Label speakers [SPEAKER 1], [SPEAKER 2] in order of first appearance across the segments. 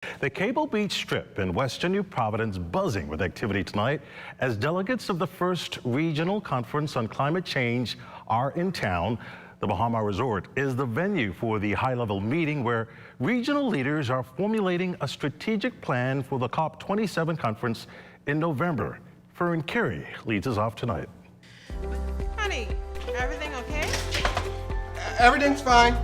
[SPEAKER 1] The Cable Beach Strip in western New Providence buzzing with activity tonight as delegates of the first regional conference on climate change are in town. The Bahama Resort is the venue for the high-level meeting where regional leaders are formulating a strategic plan for the COP27 conference in November. Fern Carey leads us off tonight.
[SPEAKER 2] Honey, everything okay?
[SPEAKER 3] Everything's fine.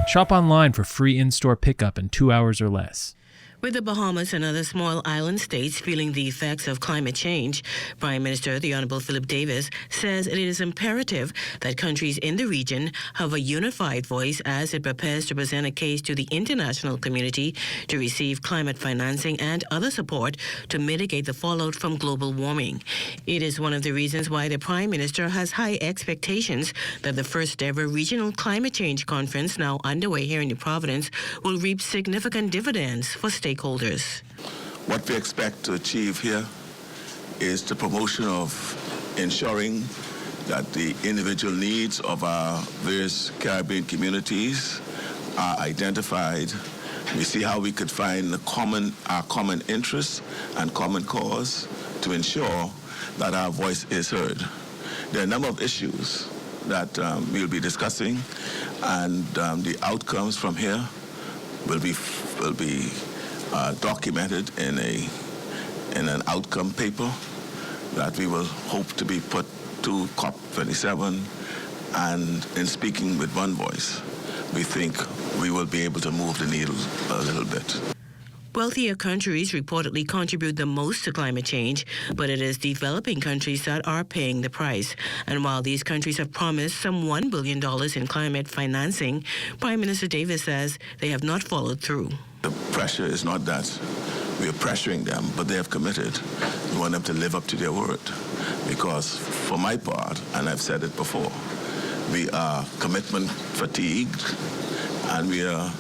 [SPEAKER 4] Shop online for free in-store pickup in 2 hours or less.
[SPEAKER 5] With the Bahamas and other small island states feeling the effects of climate change, Prime Minister the Honorable Philip Davis says it is imperative that countries in the region have a unified voice as it prepares to present a case to the international community to receive climate financing and other support to mitigate the fallout from global warming. It is one of the reasons why the Prime Minister has high expectations that the first ever regional climate change conference now underway here in New Providence will reap significant dividends for stakeholders.
[SPEAKER 6] What we expect to achieve here is the promotion of ensuring that the individual needs of our various Caribbean communities are identified. We see how we could find our common interests and common cause to ensure that our voice is heard. There are a number of issues that we'll be discussing, and the outcomes from here will be documented in an outcome paper that we will hope to be put to COP27, and in speaking with one voice, we think we will be able to move the needle a little bit.
[SPEAKER 5] Wealthier countries reportedly contribute the most to climate change, but it is developing countries that are paying the price. And while these countries have promised some $1 billion in climate financing, Prime Minister Davis says they have not followed through.
[SPEAKER 6] The pressure is not that we are pressuring them, but they have committed. We want them to live up to their word. Because for my part, and I've said it before, we are commitment fatigued and we are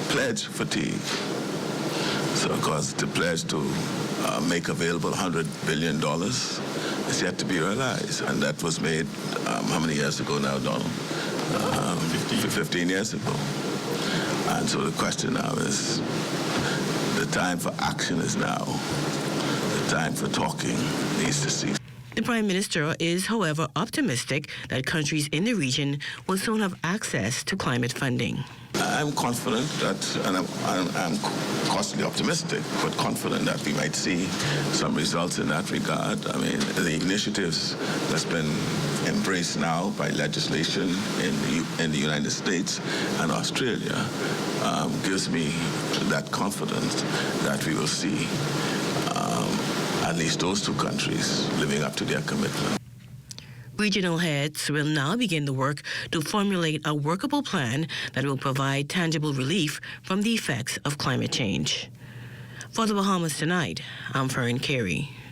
[SPEAKER 6] pledge fatigue. So, of course, the pledge to make available $100 billion is yet to be realized. And that was made, how many years ago now, Donald? 15 years ago. And so the question now is, the time for action is now. The time for talking needs to cease.
[SPEAKER 5] The Prime Minister is, however, optimistic that countries in the region will soon have access to climate funding.
[SPEAKER 6] I'm confident that, and I'm cautiously optimistic, but confident that we might see some results in that regard. I mean, the initiatives that's been embraced now by legislation in the United States and Australia gives me that confidence that we will see at least those two countries living up to their commitment.
[SPEAKER 5] Regional heads will now begin the work to formulate a workable plan that will provide tangible relief from the effects of climate change. For the Bahamas Tonight, I'm Fern Carey.